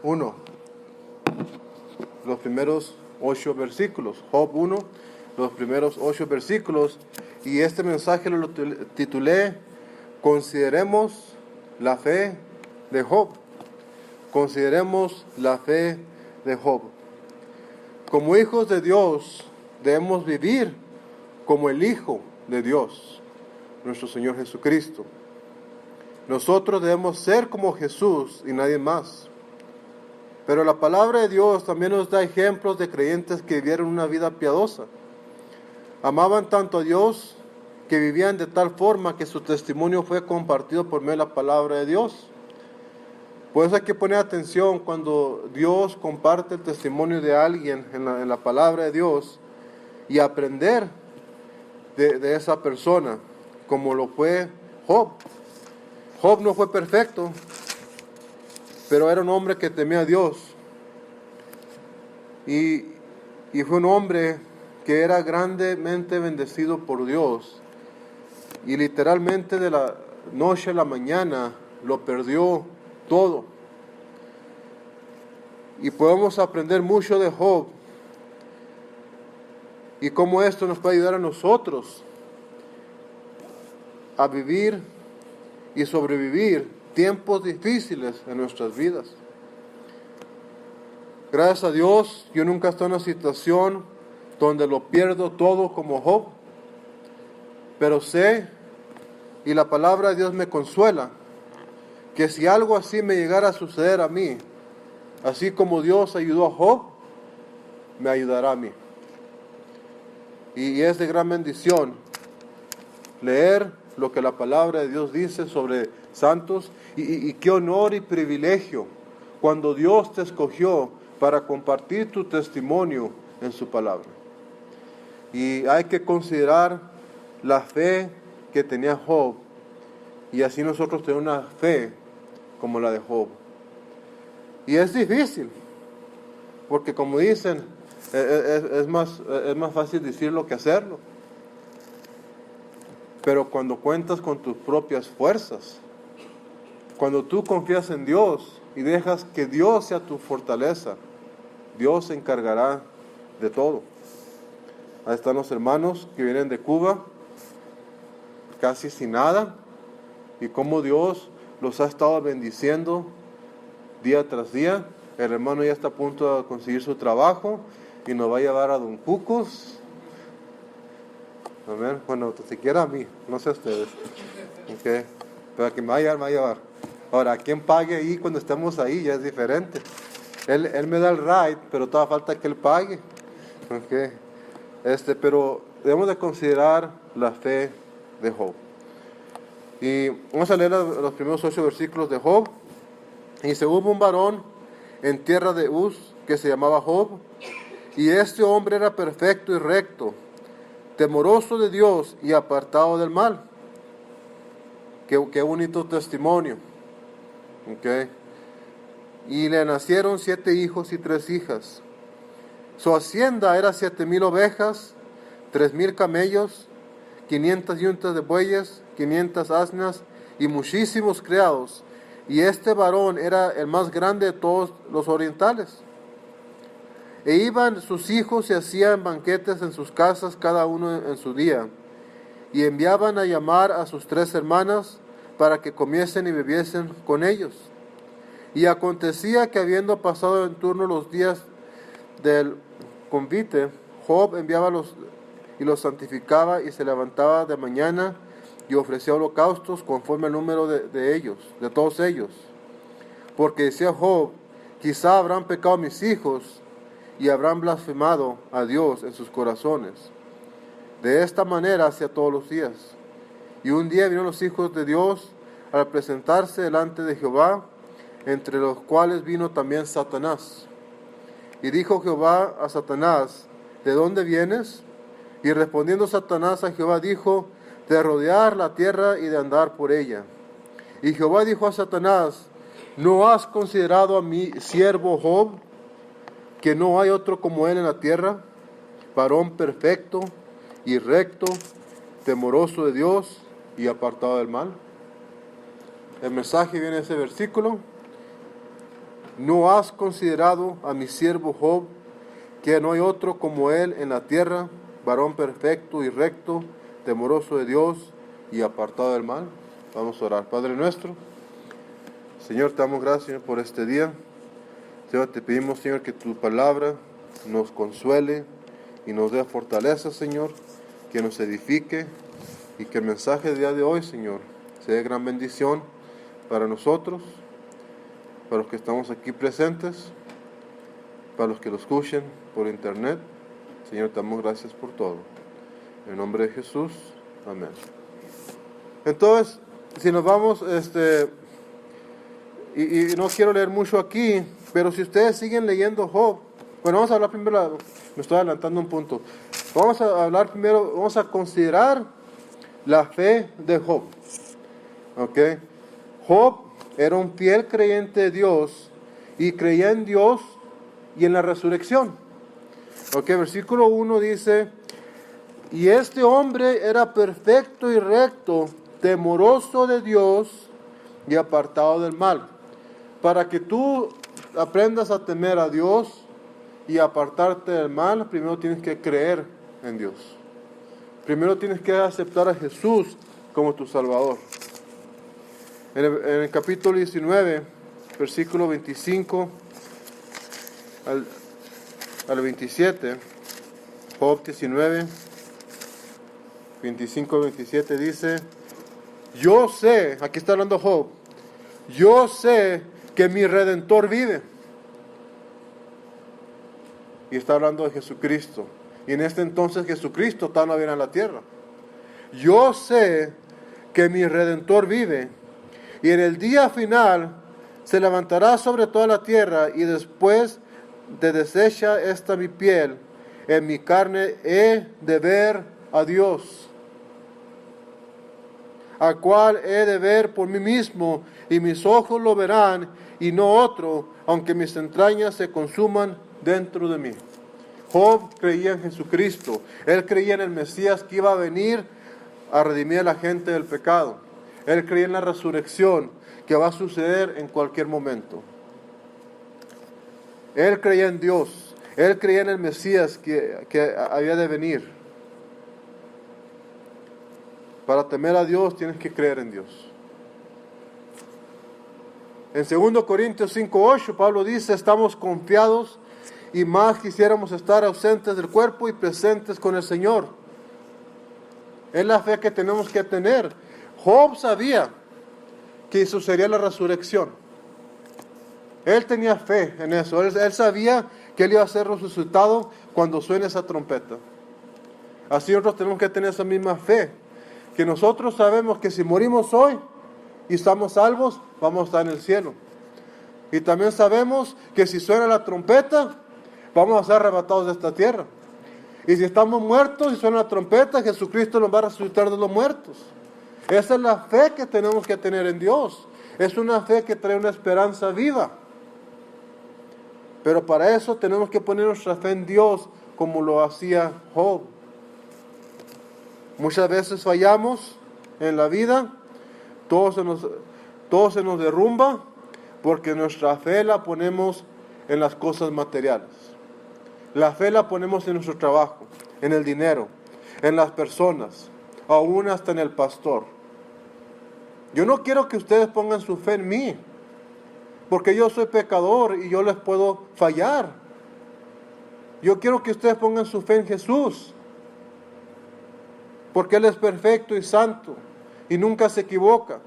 1, los primeros 8 versículos. Job 1, los primeros 8 versículos. Y este mensaje lo titulé Consideremos la fe de Job. Consideremos la fe de Job. Como hijos de Dios debemos vivir como el Hijo de Dios, nuestro Señor Jesucristo. Nosotros debemos ser como Jesús y nadie más. Pero la palabra de Dios también nos da ejemplos de creyentes que vivieron una vida piadosa. Amaban tanto a Dios que vivían de tal forma que su testimonio fue compartido por medio de la palabra de Dios. Por eso hay que poner atención cuando Dios comparte el testimonio de alguien en la palabra de Dios y aprender de esa persona, como lo fue Job. Job no fue perfecto, pero era un hombre que temía a Dios. Y fue un hombre que era grandemente bendecido por Dios. Y literalmente de la noche a la mañana lo perdió todo. Y podemos aprender mucho de Job. Y cómo esto nos puede ayudar a nosotros a vivir y sobrevivir tiempos difíciles en nuestras vidas. Gracias a Dios, yo nunca estoy en una situación donde lo pierdo todo como Job. Pero sé, y la palabra de Dios me consuela, que si algo así me llegara a suceder a mí, así como Dios ayudó a Job, me ayudará a mí. Y es de gran bendición leer lo que la palabra de Dios dice sobre santos, y qué honor y privilegio cuando Dios te escogió para compartir tu testimonio en su palabra. Y hay que considerar la fe que tenía Job, y así nosotros tenemos una fe como la de Job. Y es difícil, porque como dicen, es más fácil decirlo que hacerlo. Pero cuando cuentas con tus propias fuerzas, cuando tú confías en Dios y dejas que Dios sea tu fortaleza, Dios se encargará de todo. Ahí están los hermanos que vienen de Cuba, casi sin nada, y cómo Dios los ha estado bendiciendo día tras día. El hermano ya está a punto de conseguir su trabajo y nos va a llevar a Don Cucos. Amén. Bueno, siquiera a mí, no sé a ustedes. Okay. Pero que me va a llevar. Ahora, quien pague ahí cuando estemos ahí ya es diferente. Él me da el ride, pero todavía falta que él pague. Okay. Pero debemos de considerar la fe de Job. Y vamos a leer los primeros 8 versículos de Job. Y dice: hubo un varón en tierra de Uz que se llamaba Job, y este hombre era perfecto y recto, temoroso de Dios y apartado del mal. Qué bonito testimonio. Okay. Y le nacieron 7 hijos y 3 hijas. Su hacienda era 7,000 ovejas, 3,000 camellos, 500 yuntas de bueyes, 500 asnas y muchísimos criados. Y este varón era el más grande de todos los orientales. E iban sus hijos y hacían banquetes en sus casas, cada uno en su día. Y enviaban a llamar a sus 3 hermanas para que comiesen y bebiesen con ellos. Y acontecía que habiendo pasado en turno los días del convite, Job enviaba y los santificaba, y se levantaba de mañana y ofrecía holocaustos conforme al número de ellos, de todos ellos. Porque decía Job: quizá habrán pecado mis hijos y habrán blasfemado a Dios en sus corazones. De esta manera hacía todos los días. Y un día vinieron los hijos de Dios al presentarse delante de Jehová, entre los cuales vino también Satanás. Y dijo Jehová a Satanás: ¿de dónde vienes? Y respondiendo Satanás a Jehová dijo: de rodear la tierra y de andar por ella. Y Jehová dijo a Satanás: ¿no has considerado a mi siervo Job, que no hay otro como él en la tierra, varón perfecto y recto, temoroso de Dios y apartado del mal? El mensaje viene en ese versículo. ¿no has considerado a mi siervo Job, que no hay otro como él en la tierra, varón perfecto y recto, temeroso de Dios y apartado del mal? Vamos a orar. Padre nuestro, Señor, te damos gracias, Señor, por este día. Señor, te pedimos, Señor, que tu palabra nos consuele y nos dé fortaleza, Señor, que nos edifique, y que el mensaje del día de hoy, Señor, sea de gran bendición para nosotros, para los que estamos aquí presentes, para los que lo escuchen por internet. Señor, te damos gracias por todo. En el nombre de Jesús, amén. Entonces, si nos vamos, y no quiero leer mucho aquí, pero si ustedes siguen leyendo Job, bueno, vamos a hablar primero, me estoy adelantando un punto. Vamos a hablar primero, vamos a considerar la fe de Job. ¿Ok? Job era un fiel creyente de Dios y creía en Dios y en la resurrección. ¿Ok? Versículo 1 dice: y este hombre era perfecto y recto, temeroso de Dios y apartado del mal. Para que tú aprendas a temer a Dios y apartarte del mal, primero tienes que creer en Dios. Primero tienes que aceptar a Jesús como tu Salvador. En el capítulo 19, versículo 25 al 27, Job 19, 25 al 27 dice: yo sé, aquí está hablando Job, yo sé que mi Redentor vive. Y está hablando de Jesucristo. Y en este entonces Jesucristo todavía no viene a la tierra. Yo sé que mi Redentor vive, y en el día final se levantará sobre toda la tierra, y después de deshecha esta mi piel, en mi carne he de ver a Dios, al cual he de ver por mí mismo, y mis ojos lo verán, y no otro, aunque mis entrañas se consuman dentro de mí. Job creía en Jesucristo. Él creía en el Mesías que iba a venir a redimir a la gente del pecado. Él creía en la resurrección que va a suceder en cualquier momento. Él creía en Dios. Él creía en el Mesías que había de venir. Para temer a Dios tienes que creer en Dios. En 2 Corintios 5:8 Pablo dice: estamos confiados y más quisiéramos estar ausentes del cuerpo y presentes con el Señor. Es la fe que tenemos que tener. Job sabía que sucedería la resurrección. Él tenía fe en eso. Él sabía que él iba a ser resucitado cuando suene esa trompeta. Así nosotros tenemos que tener esa misma fe. Que nosotros sabemos que si morimos hoy y estamos salvos, vamos a estar en el cielo. Y también sabemos que si suena la trompeta, vamos a ser arrebatados de esta tierra. Y si estamos muertos y suena la trompeta, Jesucristo nos va a resucitar de los muertos. Esa es la fe que tenemos que tener en Dios. Es una fe que trae una esperanza viva. Pero para eso tenemos que poner nuestra fe en Dios como lo hacía Job. Muchas veces fallamos en la vida, todo se nos derrumba porque nuestra fe la ponemos en las cosas materiales. La fe la ponemos en nuestro trabajo, en el dinero, en las personas, aún hasta en el pastor. Yo no quiero que ustedes pongan su fe en mí, porque yo soy pecador y yo les puedo fallar. Yo quiero que ustedes pongan su fe en Jesús, porque Él es perfecto y santo y nunca se equivoca.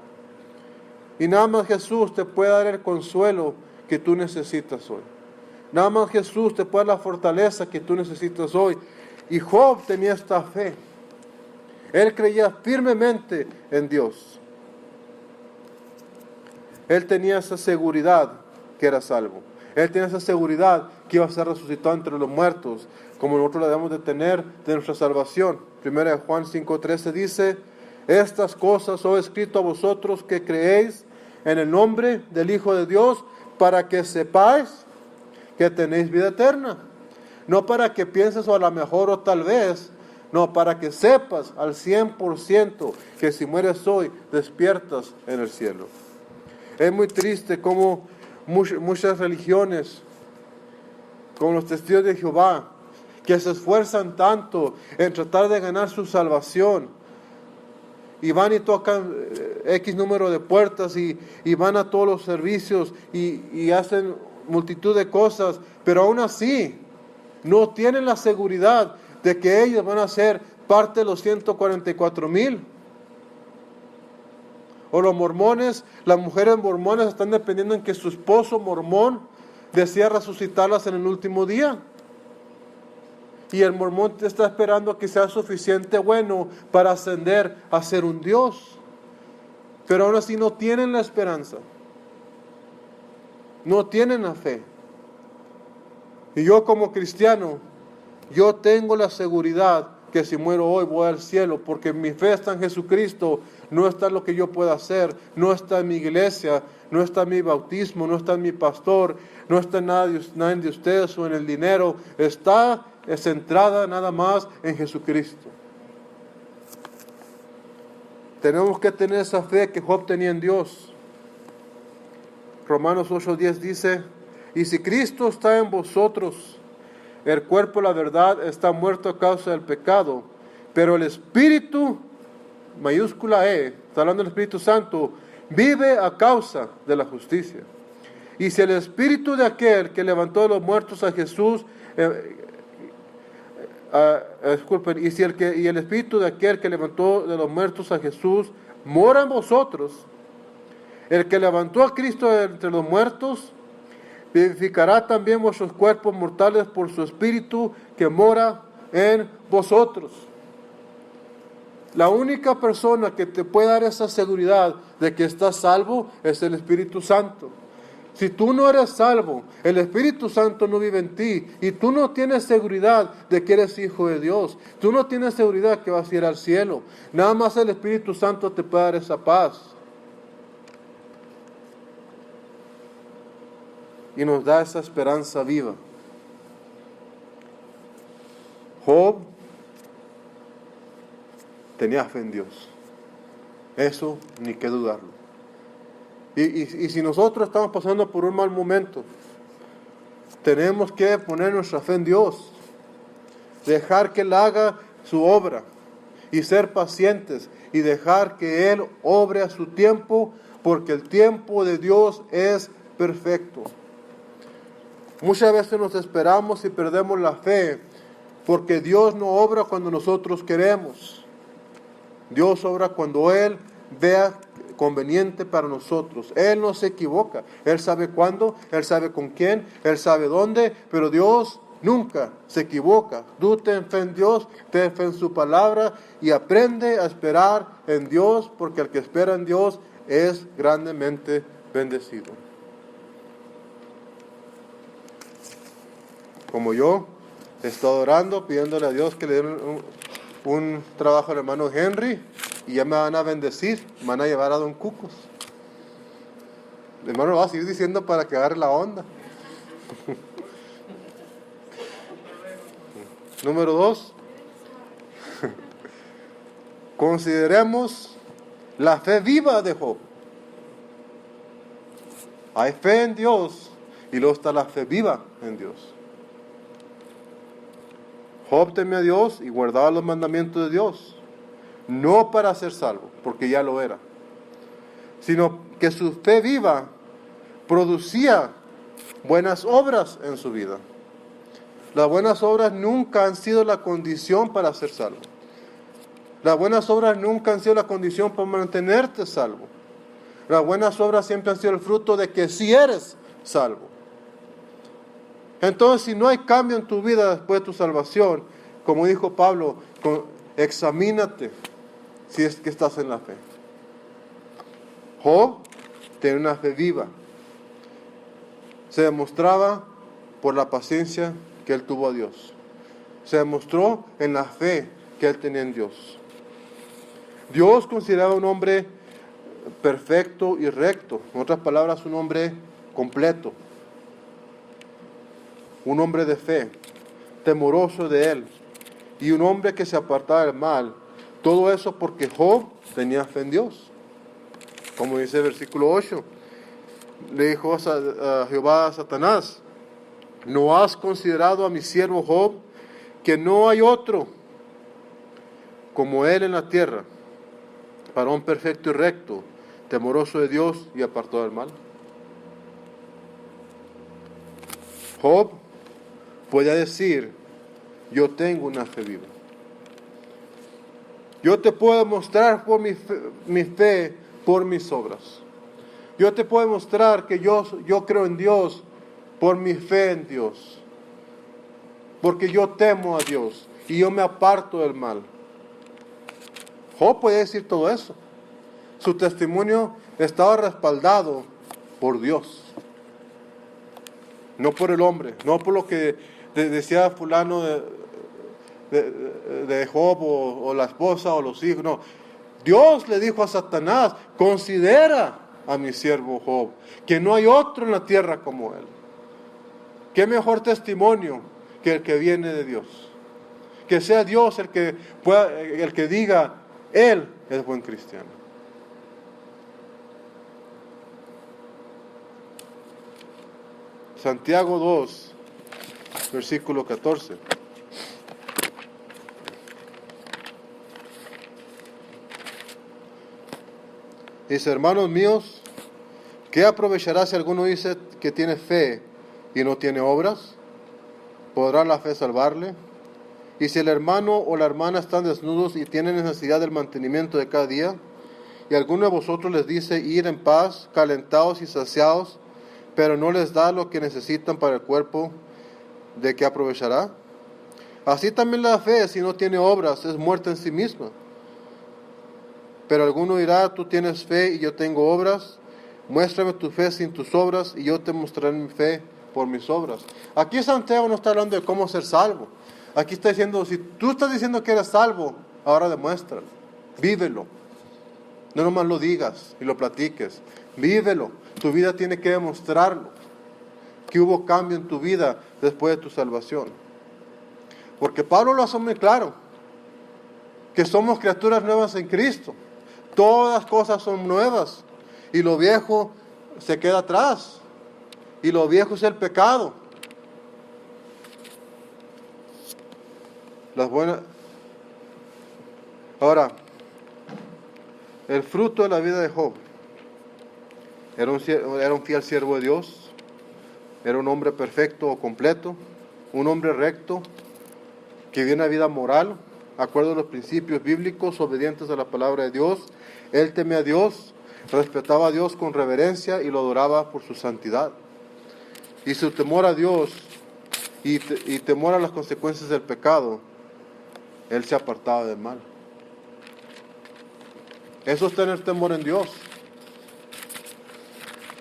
Y nada más Jesús te puede dar el consuelo que tú necesitas hoy. Nada más Jesús te puede dar la fortaleza que tú necesitas hoy. Y Job tenía esta fe. Él creía firmemente en Dios. Él tenía esa seguridad que era salvo. Él tenía esa seguridad que iba a ser resucitado entre los muertos, como nosotros la debemos de tener de nuestra salvación. 1 Juan 5:13 dice: estas cosas os he escrito a vosotros que creéis en el nombre del Hijo de Dios, para que sepáis que tenéis vida eterna. No para que pienses o a lo mejor o tal vez, no, para que sepas al 100% que si mueres hoy, despiertas en el cielo. Es muy triste cómo muchas religiones, como los testigos de Jehová, que se esfuerzan tanto en tratar de ganar su salvación, y van y tocan X número de puertas, y van a todos los servicios, y hacen multitud de cosas, pero aún así no tienen la seguridad de que ellos van a ser parte de los 144,000. O los mormones, las mujeres mormones están dependiendo en que su esposo mormón desea resucitarlas en el último día. Y el mormón está esperando que sea suficiente bueno para ascender a ser un Dios. Pero aún así no tienen la esperanza. No tienen la fe. Y yo como cristiano, yo tengo la seguridad que si muero hoy voy al cielo, porque mi fe está en Jesucristo, no está en lo que yo pueda hacer, no está en mi iglesia, no está en mi bautismo, no está en mi pastor, no está en nadie de ustedes o en el dinero, está centrada nada más en Jesucristo. Tenemos que tener esa fe que Job tenía en Dios. Romanos 8:10 dice, y si Cristo está en vosotros, el cuerpo, la verdad, está muerto a causa del pecado, pero el Espíritu, mayúscula E, está hablando del Espíritu Santo, vive a causa de la justicia. Y si el Espíritu de aquel que levantó de los muertos a Jesús, y el Espíritu de aquel que levantó de los muertos a Jesús mora en vosotros, el que levantó a Cristo entre los muertos, vivificará también vuestros cuerpos mortales por su Espíritu que mora en vosotros. La única persona que te puede dar esa seguridad de que estás salvo es el Espíritu Santo. Si tú no eres salvo, el Espíritu Santo no vive en ti y tú no tienes seguridad de que eres hijo de Dios. Tú no tienes seguridad que vas a ir al cielo. Nada más el Espíritu Santo te puede dar esa paz. Y nos da esa esperanza viva. Job tenía fe en Dios. Eso ni que dudarlo. Y si nosotros estamos pasando por un mal momento, tenemos que poner nuestra fe en Dios. Dejar que Él haga su obra. Y ser pacientes. Y dejar que Él obre a su tiempo. Porque el tiempo de Dios es perfecto. Muchas veces nos esperamos y perdemos la fe, porque Dios no obra cuando nosotros queremos. Dios obra cuando Él vea conveniente para nosotros. Él no se equivoca. Él sabe cuándo, Él sabe con quién, Él sabe dónde, pero Dios nunca se equivoca. Tú ten fe en Dios, ten fe en su palabra y aprende a esperar en Dios, porque el que espera en Dios es grandemente bendecido. Como yo he estado orando, pidiéndole a Dios que le den un trabajo al hermano Henry, y ya me van a bendecir, me van a llevar a Don Cucos. El hermano lo va a seguir diciendo para que agarre la onda. Número 2. Consideremos la fe viva de Job. Hay fe en Dios y luego está la fe viva en Dios. Job temía a Dios y guardaba los mandamientos de Dios, no para ser salvo, porque ya lo era, sino que su fe viva producía buenas obras en su vida. Las buenas obras nunca han sido la condición para ser salvo. Las buenas obras nunca han sido la condición para mantenerte salvo. Las buenas obras siempre han sido el fruto de que sí eres salvo. Entonces, si no hay cambio en tu vida después de tu salvación, como dijo Pablo, examínate si es que estás en la fe. Job tenía una fe viva. Se demostraba por la paciencia que él tuvo a Dios. Se demostró en la fe que él tenía en Dios. Dios consideraba un hombre perfecto y recto. En otras palabras, un hombre completo. Un hombre de fe, temoroso de Él, y un hombre que se apartaba del mal. Todo eso porque Job tenía fe en Dios. Como dice el versículo 8. Le dijo a Jehová a Satanás: ¿no has considerado a mi siervo Job, que no hay otro como él en la tierra, varón perfecto y recto, temeroso de Dios y apartado del mal? Job podía decir: yo tengo una fe viva. Yo te puedo mostrar por mi fe por mis obras. Yo te puedo mostrar que yo creo en Dios por mi fe en Dios. Porque yo temo a Dios y yo me aparto del mal. Job puede decir todo eso. Su testimonio estaba respaldado por Dios. No por el hombre, no por lo que decía fulano de Job o la esposa o los hijos. No, Dios le dijo a Satanás: considera a mi siervo Job, que no hay otro en la tierra como él. ¿Qué mejor testimonio que el que viene de Dios? Que sea Dios el que diga: él es buen cristiano. Santiago 2, versículo 14. Dice: hermanos míos, ¿qué aprovechará si alguno dice que tiene fe y no tiene obras? ¿Podrá la fe salvarle? Y si el hermano o la hermana están desnudos y tienen necesidad del mantenimiento de cada día, y alguno de vosotros les dice: ir en paz, calentados y saciados, pero no les da lo que necesitan para el cuerpo, ¿de qué aprovechará? Así también la fe, si no tiene obras, es muerta en sí misma. Pero alguno dirá: tú tienes fe y yo tengo obras. Muéstrame tu fe sin tus obras y yo te mostraré mi fe por mis obras. Aquí Santiago no está hablando de cómo ser salvo. Aquí está diciendo: si tú estás diciendo que eres salvo, ahora demuéstralo, vívelo. No nomás lo digas y lo platiques, vívelo. Tu vida tiene que demostrarlo, que hubo cambio en tu vida después de tu salvación. Porque Pablo lo hace muy claro, que somos criaturas nuevas en Cristo. Todas cosas son nuevas y lo viejo se queda atrás. Y lo viejo es el pecado. Las buenas. Ahora, el fruto de la vida de Job: era un fiel siervo de Dios, era un hombre perfecto o completo, un hombre recto, que vivía una vida moral, de acuerdo a los principios bíblicos, obedientes a la palabra de Dios. Él temía a Dios, respetaba a Dios con reverencia y lo adoraba por su santidad. Y su temor a Dios y temor a las consecuencias del pecado, él se apartaba del mal. Eso es tener temor en Dios.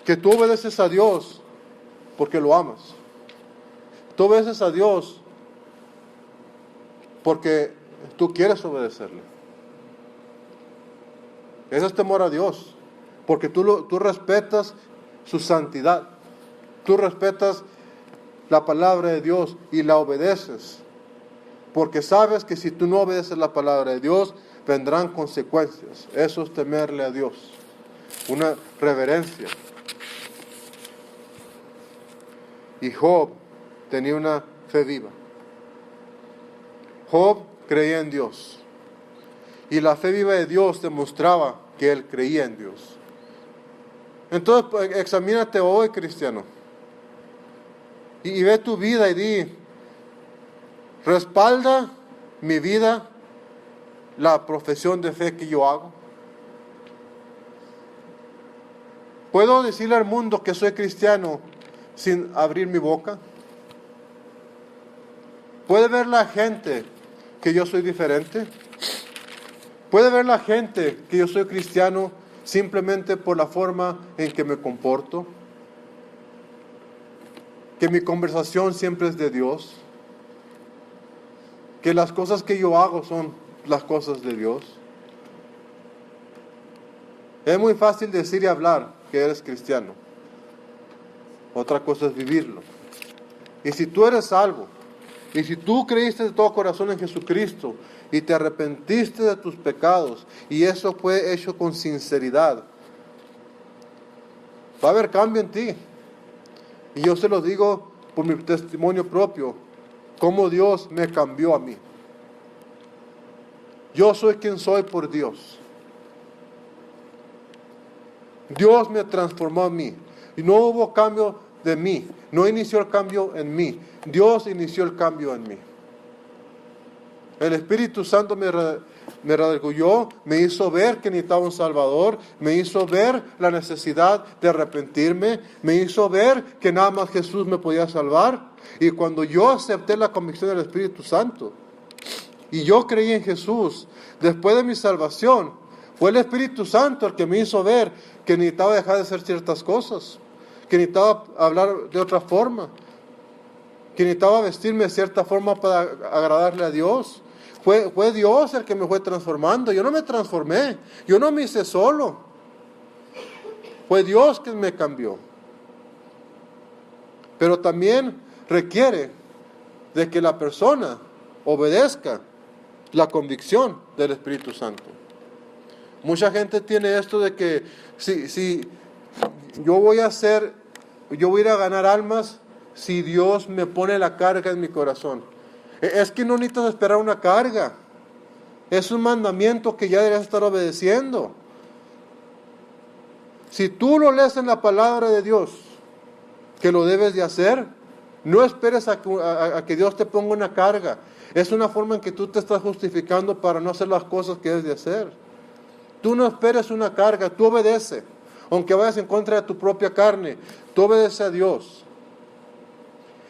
Que tú obedeces a Dios porque lo amas. Tú obedeces a Dios porque tú quieres obedecerle. Eso es temor a Dios, porque tú respetas su santidad. Tú respetas la palabra de Dios y la obedeces, porque sabes que si tú no obedeces la palabra de Dios, vendrán consecuencias. Eso es temerle a Dios, una reverencia. Y Job tenía una fe viva. Job creía en Dios, y la fe viva de Dios demostraba que él creía en Dios. Entonces, examínate hoy, cristiano, y ve tu vida y di: ¿respalda mi vida la profesión de fe que yo hago? ¿Puedo decirle al mundo que soy cristiano sin abrir mi boca? ¿Puede ver la gente que yo soy diferente? ¿Puede ver la gente que yo soy cristiano simplemente por la forma en que me comporto? Que mi conversación siempre es de Dios. Que las cosas que yo hago son las cosas de Dios. Es muy fácil decir y hablar que eres cristiano. Otra cosa es vivirlo. Y si tú eres salvo, y si tú creíste de todo corazón en Jesucristo, y te arrepentiste de tus pecados, y eso fue hecho con sinceridad, Va a haber cambio en ti. Y yo se lo digo por mi testimonio propio, cómo Dios me cambió a mí. Yo soy quien soy por Dios. Dios me transformó a mí. Y no hubo cambio de mí. No inició el cambio en mí. Dios inició el cambio en mí. El Espíritu Santo me redarguyó, me hizo ver que necesitaba un Salvador, me hizo ver la necesidad de arrepentirme, me hizo ver que nada más Jesús me podía salvar. Y cuando yo acepté la convicción del Espíritu Santo, y yo creí en Jesús, después de mi salvación, fue el Espíritu Santo el que me hizo ver que necesitaba dejar de hacer ciertas cosas, que necesitaba hablar de otra forma, que necesitaba vestirme de cierta forma para agradarle a Dios. Fue Dios el que me fue transformando. Yo no me transformé, yo no me hice solo. Fue Dios quien me cambió. Pero también requiere de que la persona obedezca la convicción del Espíritu Santo. Mucha gente tiene esto de que si yo voy a ir a ganar almas si Dios me pone la carga en mi corazón. Es que no necesitas esperar una carga. Es un mandamiento que ya deberías estar obedeciendo. Si tú lo lees en la palabra de Dios, que lo debes de hacer, no esperes a que Dios te ponga una carga. Es una forma en que tú te estás justificando para no hacer las cosas que debes de hacer. Tú no esperes una carga, tú obedece. Aunque vayas en contra de tu propia carne, tú obedece a Dios.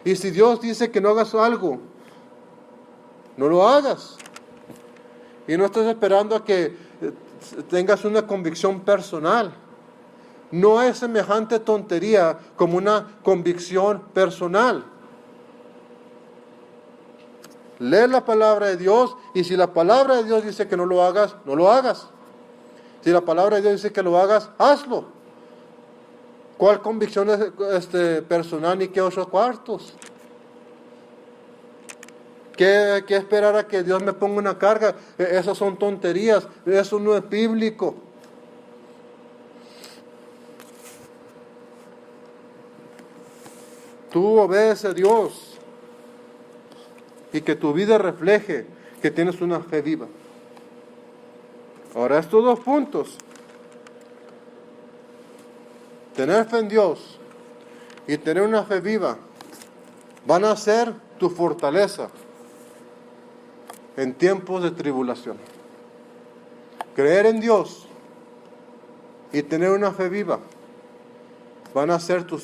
Y si Dios dice que no hagas algo, no lo hagas. Y no estés esperando a que tengas una convicción personal. No es semejante tontería como una convicción personal. Lee la palabra de Dios, y si la palabra de Dios dice que no lo hagas, no lo hagas. Si la palabra de Dios dice que lo hagas, hazlo. ¿Cuál convicción es personal ni qué 8 cuartos? ¿Qué esperar a que Dios me ponga una carga? Esas son tonterías, eso no es bíblico. Tú obedeces a Dios y que tu vida refleje que tienes una fe viva. Ahora, estos 2 puntos, tener fe en Dios y tener una fe viva, van a ser tu fortaleza en tiempos de tribulación. Creer en Dios y tener una fe viva van a ser tu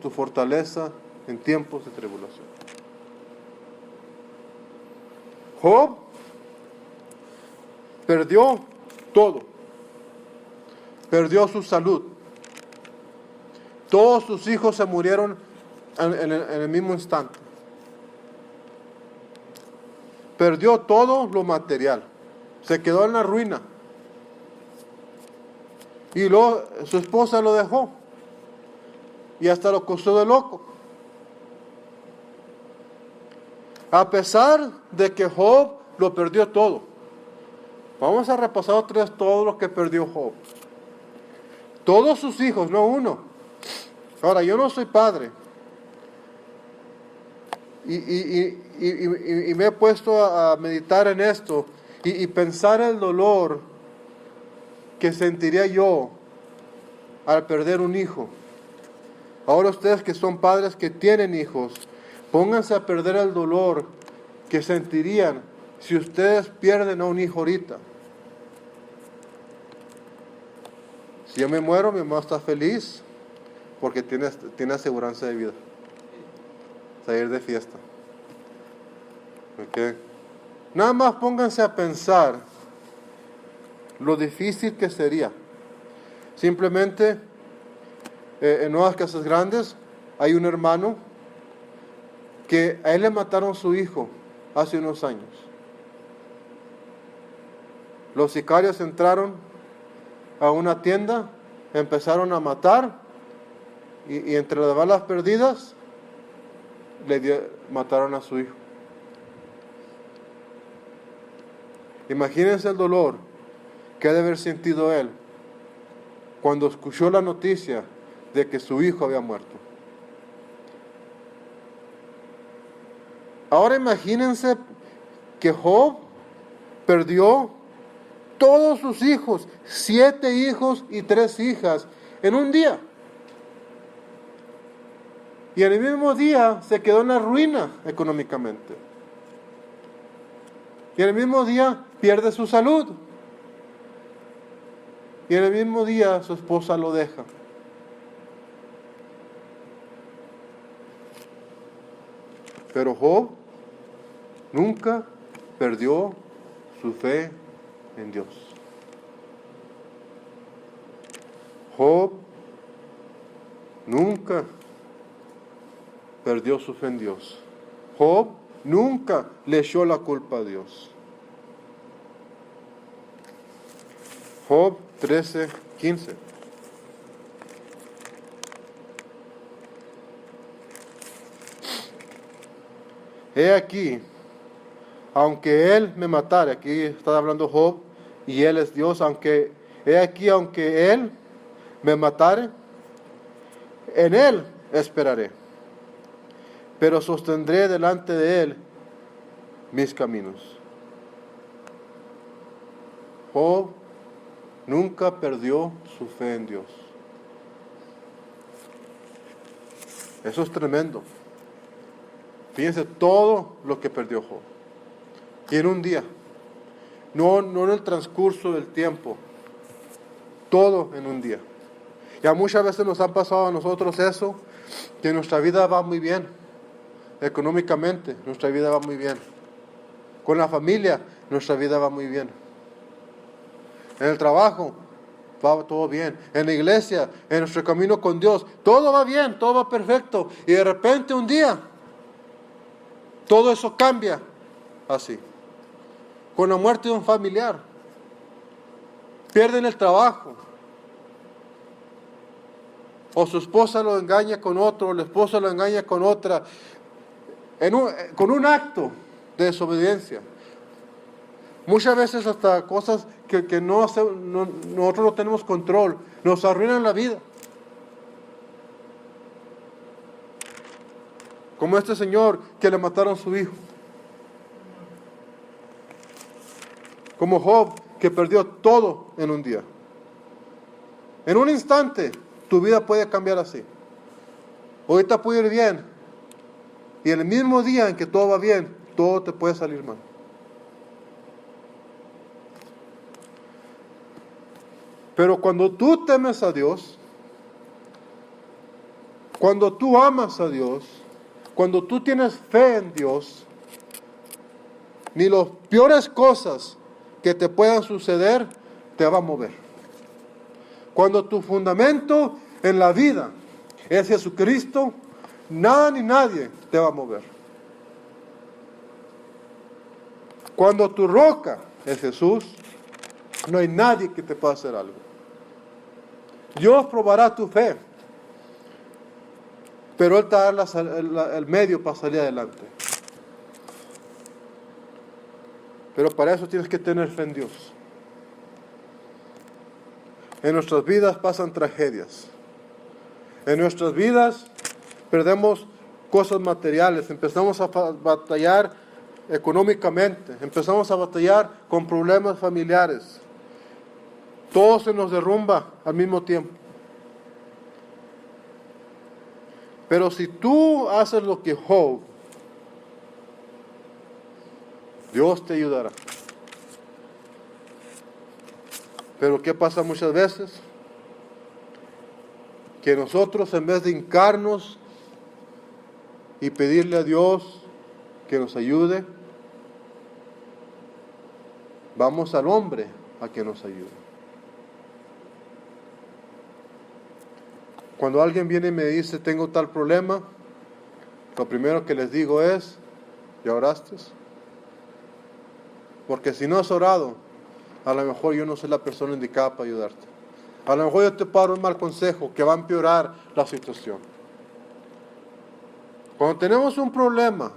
fortaleza en tiempos de tribulación. Job perdió todo. Perdió su salud. Todos sus hijos se murieron en el mismo instante. Perdió todo lo material. Se quedó en la ruina. Y luego su esposa lo dejó. Y hasta lo acusó de loco. A pesar de que Job lo perdió todo. Vamos a repasar otra vez todo lo que perdió Job. Todos sus hijos, no uno. Ahora, yo no soy padre. Y me he puesto a meditar en esto y pensar el dolor que sentiría yo al perder un hijo. Ahora ustedes que son padres que tienen hijos, pónganse a perder el dolor que sentirían si ustedes pierden a un hijo ahorita. Si yo me muero, mi mamá está feliz porque tiene aseguranza de vida. Salir de fiesta. ¿Okay? Nada más pónganse a pensar lo difícil que sería. Simplemente, en Nuevas Casas Grandes hay un hermano que a él le mataron su hijo hace unos años. Los sicarios entraron a una tienda, empezaron a matar y entre las balas perdidas mataron a su hijo. Imagínense el dolor que ha de haber sentido él cuando escuchó la noticia de que su hijo había muerto. Ahora imagínense que Job perdió todos sus hijos, 7 hijos y 3 hijas, en un día. Y en el mismo día se quedó en la ruina económicamente. Y en el mismo día pierde su salud. Y en el mismo día su esposa lo deja. Pero Job nunca perdió su fe en Dios. Job nunca perdió su fe en Dios. Job nunca le echó la culpa a Dios. Job 13:15. He aquí, aunque él me matare, aquí está hablando Job, y él es Dios, he aquí, aunque él me matare, en él esperaré, pero sostendré delante de él mis caminos. Job nunca perdió su fe en Dios. Eso es tremendo. Fíjense todo lo que perdió Job. Y en un día. No en el transcurso del tiempo. Todo en un día. Ya muchas veces nos han pasado a nosotros eso, que nuestra vida va muy bien. Económicamente, nuestra vida va muy bien. Con la familia, nuestra vida va muy bien. En el trabajo, va todo bien. En la iglesia, en nuestro camino con Dios, todo va bien, todo va perfecto. Y de repente un día, todo eso cambia así. Con la muerte de un familiar. Pierden el trabajo. O su esposa lo engaña con otro, o la esposa lo engaña con otra. Con un acto de desobediencia. Muchas veces hasta cosas que nosotros no tenemos control, nos arruinan la vida. Como este señor que le mataron a su hijo. Como Job que perdió todo en un día. En un instante tu vida puede cambiar así. Ahorita puede ir bien. Y en el mismo día en que todo va bien, todo te puede salir mal. Pero cuando tú temes a Dios, cuando tú amas a Dios, cuando tú tienes fe en Dios, ni las peores cosas que te puedan suceder te va a mover. Cuando tu fundamento en la vida es Jesucristo, nada ni nadie te va a mover. Cuando tu roca es Jesús, no hay nadie que te pueda hacer algo. Dios probará tu fe, pero Él te dará el medio para salir adelante. Pero para eso tienes que tener fe en Dios. En nuestras vidas pasan tragedias. En nuestras vidas perdemos cosas materiales, empezamos a batallar económicamente, empezamos a batallar con problemas familiares. Todo se nos derrumba al mismo tiempo. Pero si tú haces lo que Job, Dios te ayudará. Pero ¿qué pasa muchas veces? Que nosotros, en vez de hincarnos y pedirle a Dios que nos ayude, vamos al hombre a que nos ayude. Cuando alguien viene y me dice, tengo tal problema, lo primero que les digo es, ¿ya oraste? Porque si no has orado, a lo mejor yo no soy la persona indicada para ayudarte. A lo mejor yo te puedo dar un mal consejo que va a empeorar la situación. Cuando tenemos un problema,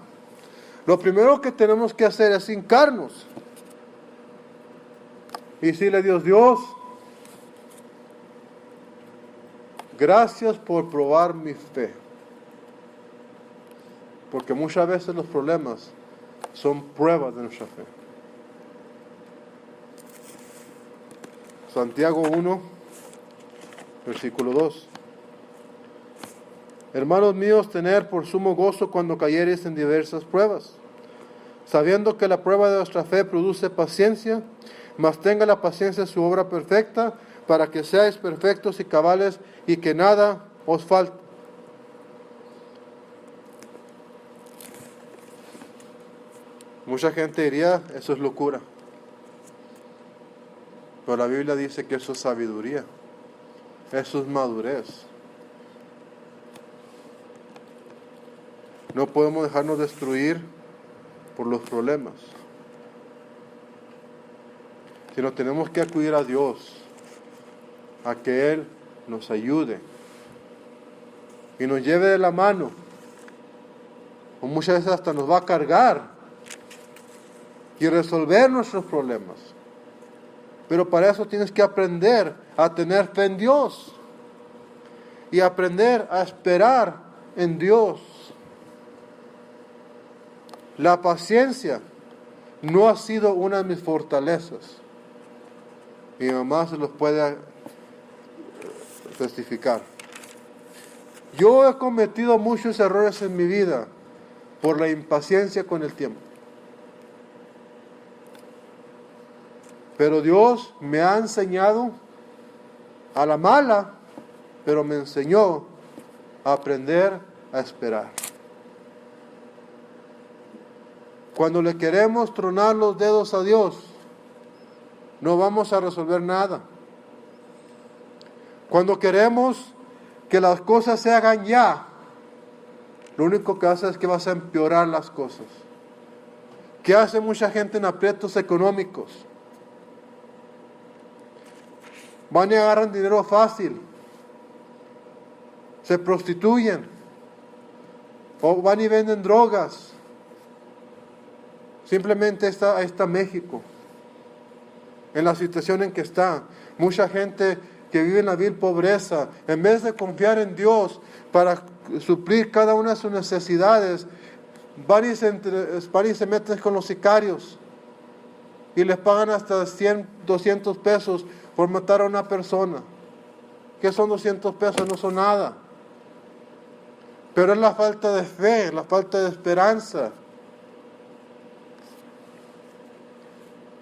lo primero que tenemos que hacer es hincarnos y decirle a Dios, gracias por probar mi fe. Porque muchas veces los problemas son pruebas de nuestra fe. Santiago 1, versículo 2. Hermanos míos, tened por sumo gozo cuando cayereis en diversas pruebas, sabiendo que la prueba de vuestra fe produce paciencia, mas tenga la paciencia su obra perfecta, para que seáis perfectos y cabales, y que nada os falte. Mucha gente diría, eso es locura. Pero la Biblia dice que eso es sabiduría, eso es madurez. No podemos dejarnos destruir por los problemas, sino tenemos que acudir a Dios, a que Él nos ayude y nos lleve de la mano, o muchas veces hasta nos va a cargar y resolver nuestros problemas. Pero para eso tienes que aprender a tener fe en Dios y aprender a esperar en Dios. La paciencia no ha sido una de mis fortalezas. Mi mamá se los puede testificar. Yo he cometido muchos errores en mi vida por la impaciencia con el tiempo. Pero Dios me ha enseñado a la mala, pero me enseñó a aprender a esperar. Cuando le queremos tronar los dedos a Dios, no vamos a resolver nada. Cuando queremos que las cosas se hagan ya, lo único que hace es que vas a empeorar las cosas. ¿Qué hace mucha gente en aprietos económicos? Van y agarran dinero fácil, se prostituyen, o van y venden drogas. Simplemente ahí está México, en la situación en que está. Mucha gente que vive en la vil pobreza, en vez de confiar en Dios para suplir cada una de sus necesidades, van y se meten con los sicarios y les pagan hasta 100, 200 pesos por matar a una persona. ¿Qué son 200 pesos? No son nada. Pero es la falta de fe, la falta de esperanza,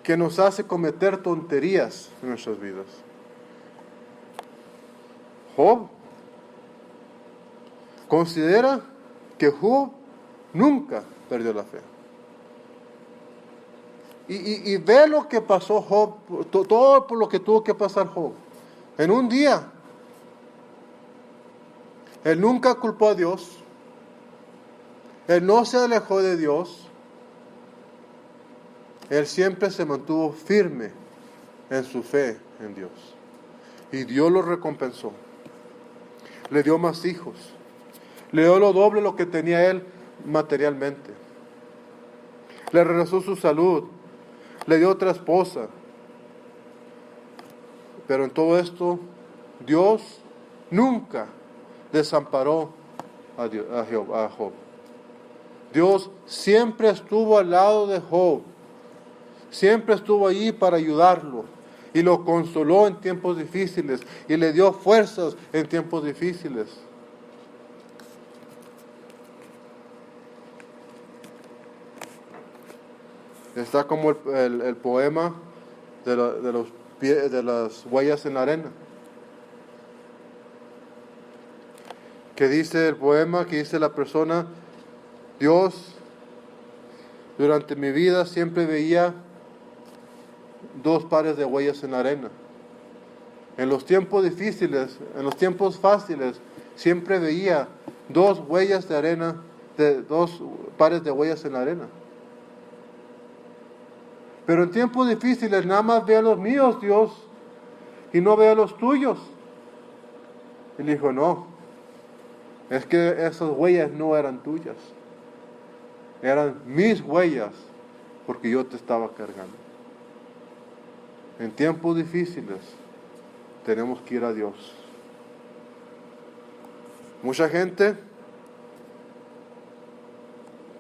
que nos hace cometer tonterías en nuestras vidas. Job considera que Job nunca perdió la fe. Y ve lo que pasó Job, todo por lo que tuvo que pasar Job. En un día, él nunca culpó a Dios, él no se alejó de Dios, él siempre se mantuvo firme en su fe en Dios. Y Dios lo recompensó. Le dio más hijos. Le dio lo doble lo que tenía él materialmente. Le regresó su salud. Le dio otra esposa. Pero en todo esto, Dios nunca desamparó a Job. Dios siempre estuvo al lado de Job. Siempre estuvo allí para ayudarlo. Y lo consoló en tiempos difíciles. Y le dio fuerzas en tiempos difíciles. Está como el poema de las huellas en la arena. Que dice el poema, que dice la persona: Dios, durante mi vida siempre veía 2 pares de huellas en la arena. En los tiempos difíciles, en los tiempos fáciles, siempre veía 2 huellas de arena, 2 pares de huellas en la arena. Pero en tiempos difíciles nada más veo los míos, Dios, y no veo los tuyos. Y le dijo: no, es que esas huellas no eran tuyas, eran mis huellas, porque yo te estaba cargando. En tiempos difíciles tenemos que ir a Dios. Mucha gente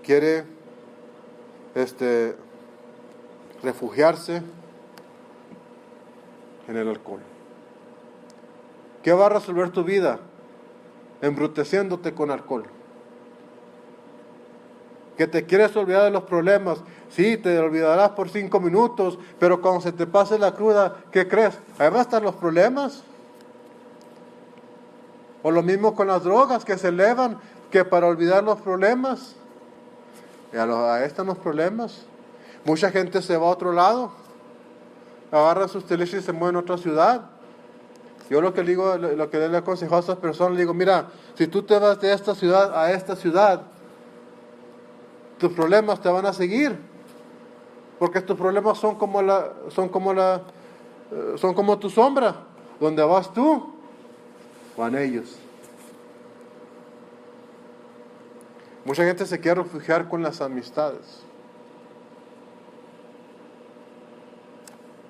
quiere refugiarse en el alcohol. ¿Qué va a resolver tu vida? Embruteciéndote con alcohol. Que te quieres olvidar de los problemas. Sí, te olvidarás por 5 minutos, pero cuando se te pase la cruda, ¿qué crees? Ahí van a estar los problemas. O lo mismo con las drogas que se elevan, que para olvidar los problemas. Y ahí están los problemas. Mucha gente se va a otro lado, agarra sus teléfonos y se mueve en otra ciudad. Yo lo que le he aconsejado a estas personas, le digo, mira, si tú te vas de esta ciudad a esta ciudad, tus problemas te van a seguir, porque tus problemas son como tu sombra. Donde vas tú, van ellos. Mucha gente se quiere refugiar con las amistades.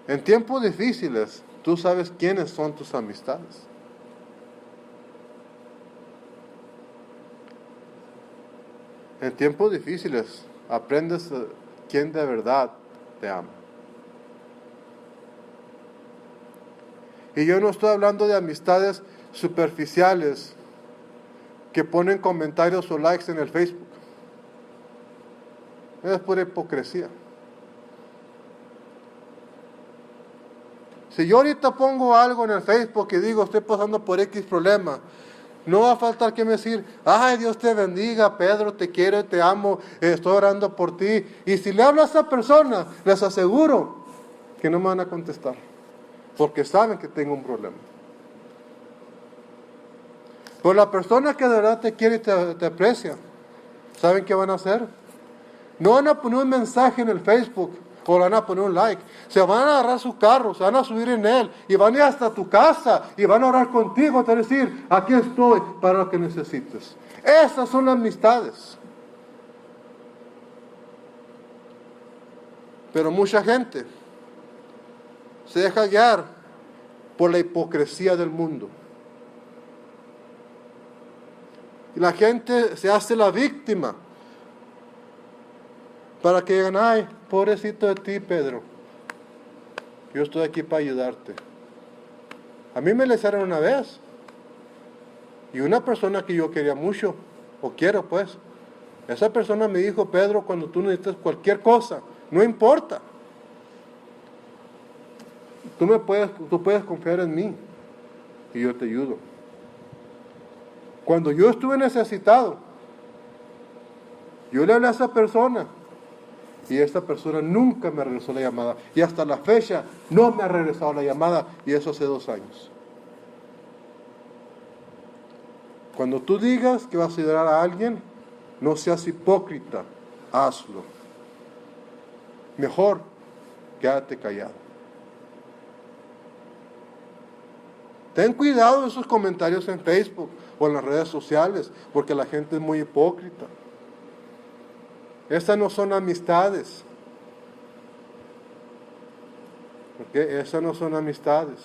En tiempos difíciles, tú sabes quiénes son tus amistades. En tiempos difíciles, aprendes quién de verdad te ama. Y yo no estoy hablando de amistades superficiales que ponen comentarios o likes en el Facebook. Es pura hipocresía. Si yo ahorita pongo algo en el Facebook y digo, estoy pasando por X problema, no va a faltar que me decir, ay, Dios te bendiga, Pedro, te quiero, te amo, estoy orando por ti. Y si le hablo a esa persona, les aseguro que no me van a contestar, porque saben que tengo un problema. Pero la persona que de verdad te quiere y te aprecia, ¿saben qué van a hacer? No van a poner un mensaje en el Facebook o van a poner un like. Se van a agarrar su carro, se van a subir en él y van a ir hasta tu casa y van a orar contigo, te van a decir, aquí estoy para lo que necesites. Esas son las amistades. Pero mucha gente se deja guiar por la hipocresía del mundo. Y la gente se hace la víctima para que digan, ay, pobrecito de ti, Pedro. Yo estoy aquí para ayudarte. A mí me le hicieron una vez. Y una persona que yo quería mucho, o quiero pues, esa persona me dijo, Pedro, cuando tú necesitas cualquier cosa, no importa. Tú puedes confiar en mí y yo te ayudo. Cuando yo estuve necesitado, yo le hablé a esa persona y esa persona nunca me regresó la llamada. Y hasta la fecha no me ha regresado la llamada, y eso hace 2 años. Cuando tú digas que vas a ayudar a alguien, no seas hipócrita, hazlo. Mejor, quédate callado. Ten cuidado de esos comentarios en Facebook o en las redes sociales, porque la gente es muy hipócrita. Estas no son amistades. ¿Okay? Esas no son amistades.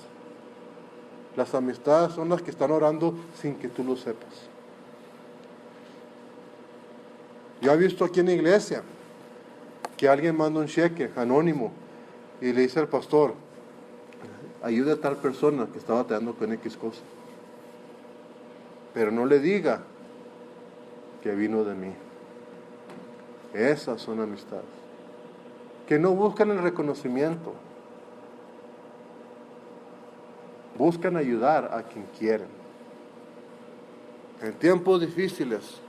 Las amistades son las que están orando sin que tú lo sepas. Yo he visto aquí en la iglesia que alguien manda un cheque anónimo y le dice al pastor, ayuda a tal persona que está batallando con X cosa. Pero no le diga que vino de mí. Esas son amistades. Que no buscan el reconocimiento. Buscan ayudar a quien quieren. En tiempos difíciles,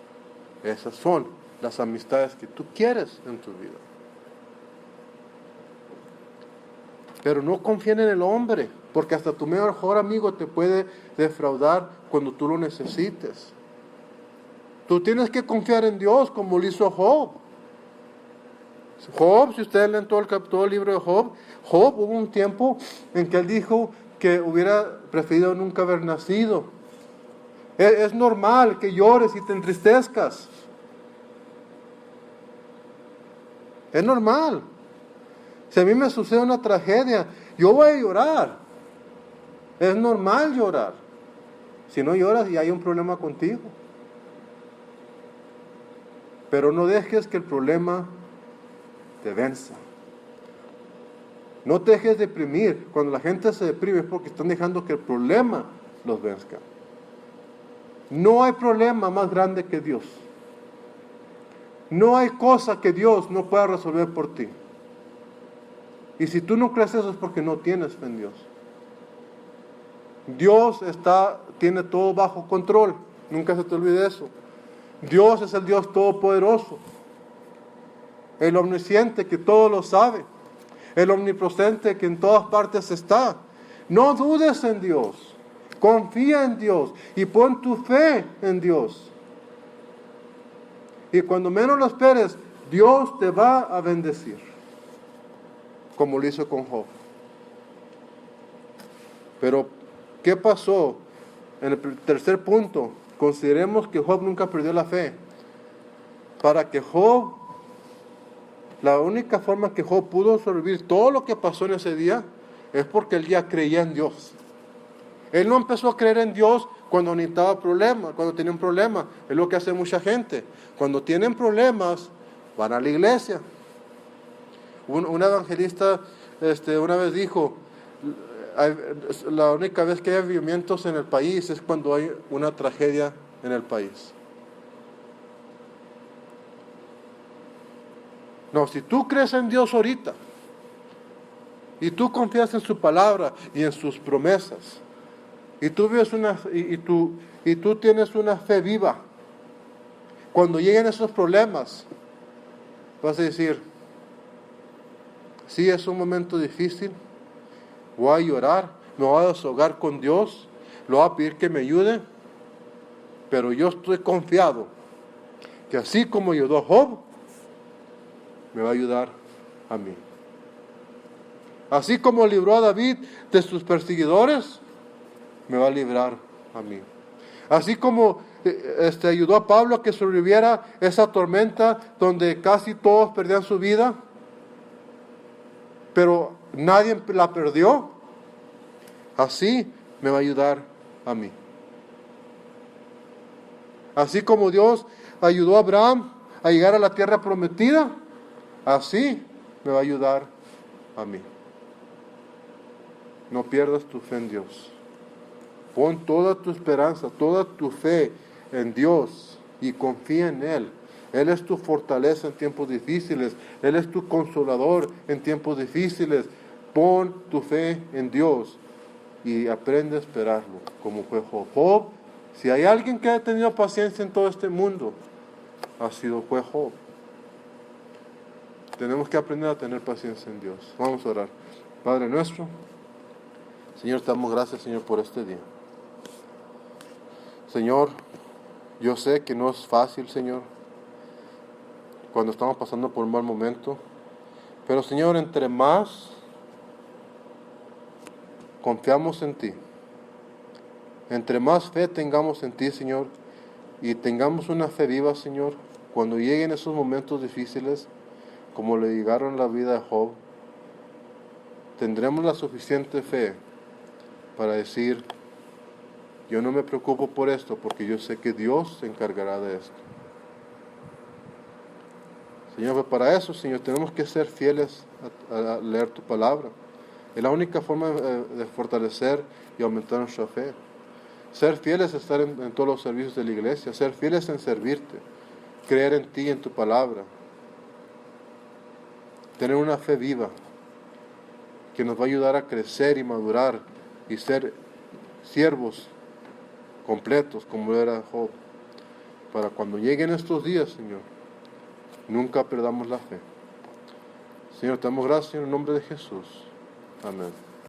esas son las amistades que tú quieres en tu vida. Pero no confíen en el hombre, porque hasta tu mejor amigo te puede defraudar cuando tú lo necesites. Tú tienes que confiar en Dios, como lo hizo Job. Job, si ustedes leen todo el libro de Job, hubo un tiempo en que él dijo que hubiera preferido nunca haber nacido. Es normal que llores y te entristezcas. Es normal. Si a mí me sucede una tragedia, yo voy a llorar. Es normal llorar. Si no lloras, ya hay un problema contigo. Pero no dejes que el problema te venza. No te dejes deprimir. Cuando la gente se deprime es porque están dejando que el problema los venzca. No hay problema más grande que Dios. No hay cosa que Dios no pueda resolver por ti. Y si tú no crees eso es porque no tienes fe en Dios. Dios tiene todo bajo control. Nunca se te olvide eso. Dios es el Dios todopoderoso. El omnisciente que todo lo sabe. El omnipresente que en todas partes está. No dudes en Dios. Confía en Dios y pon tu fe en Dios. Y cuando menos lo esperes, Dios te va a bendecir. Como lo hizo con Job. Pero, ¿qué pasó? En el tercer punto, consideremos que Job nunca perdió la fe. Para que Job, la única forma que Job pudo sobrevivir todo lo que pasó en ese día, es porque él ya creía en Dios. Él no empezó a creer en Dios cuando necesitaba problemas, cuando tenía un problema. Es lo que hace mucha gente. Cuando tienen problemas, van a la iglesia. Un evangelista una vez dijo, la única vez que hay avivamientos en el país es cuando hay una tragedia en el país. No, si tú crees en Dios ahorita, y tú confías en su palabra y en sus promesas, y tú vives y tú tienes una fe viva, cuando lleguen esos problemas, vas a decir, sí, es un momento difícil, voy a llorar, me voy a desahogar con Dios, le voy a pedir que me ayude, pero yo estoy confiado que así como ayudó a Job, me va a ayudar a mí. Así como libró a David de sus perseguidores, me va a librar a mí. Así como ayudó a Pablo a que sobreviviera esa tormenta donde casi todos perdían su vida, pero nadie la perdió, así me va a ayudar a mí. Así como Dios ayudó a Abraham a llegar a la tierra prometida, así me va a ayudar a mí. No pierdas tu fe en Dios. Pon toda tu esperanza, toda tu fe en Dios y confía en Él. Él es tu fortaleza en tiempos difíciles. Él es tu consolador en tiempos difíciles. Pon tu fe en Dios y aprende a esperarlo, como fue Job. Job, si hay alguien que ha tenido paciencia en todo este mundo, fue Job. Tenemos que aprender a tener paciencia en Dios. Vamos a orar. Padre nuestro, Señor, te damos gracias, Señor, por este día. Señor, yo sé que no es fácil, Señor, cuando estamos pasando por un mal momento, pero Señor, entre más confiamos en ti, entre más fe tengamos en ti, Señor, y tengamos una fe viva, Señor, cuando lleguen esos momentos difíciles, como le llegaron la vida a Job, tendremos la suficiente fe para decir, yo no me preocupo por esto, porque yo sé que Dios se encargará de esto. Señor, pues para eso, Señor, tenemos que ser fieles a leer tu palabra. Es la única forma de fortalecer y aumentar nuestra fe. Ser fieles a estar en todos los servicios de la iglesia, ser fieles en servirte, creer en ti y en tu palabra. Tener una fe viva que nos va a ayudar a crecer y madurar y ser siervos completos como era Job, para cuando lleguen estos días, Señor, nunca perdamos la fe. Señor, te damos gracias en el nombre de Jesús. Amén.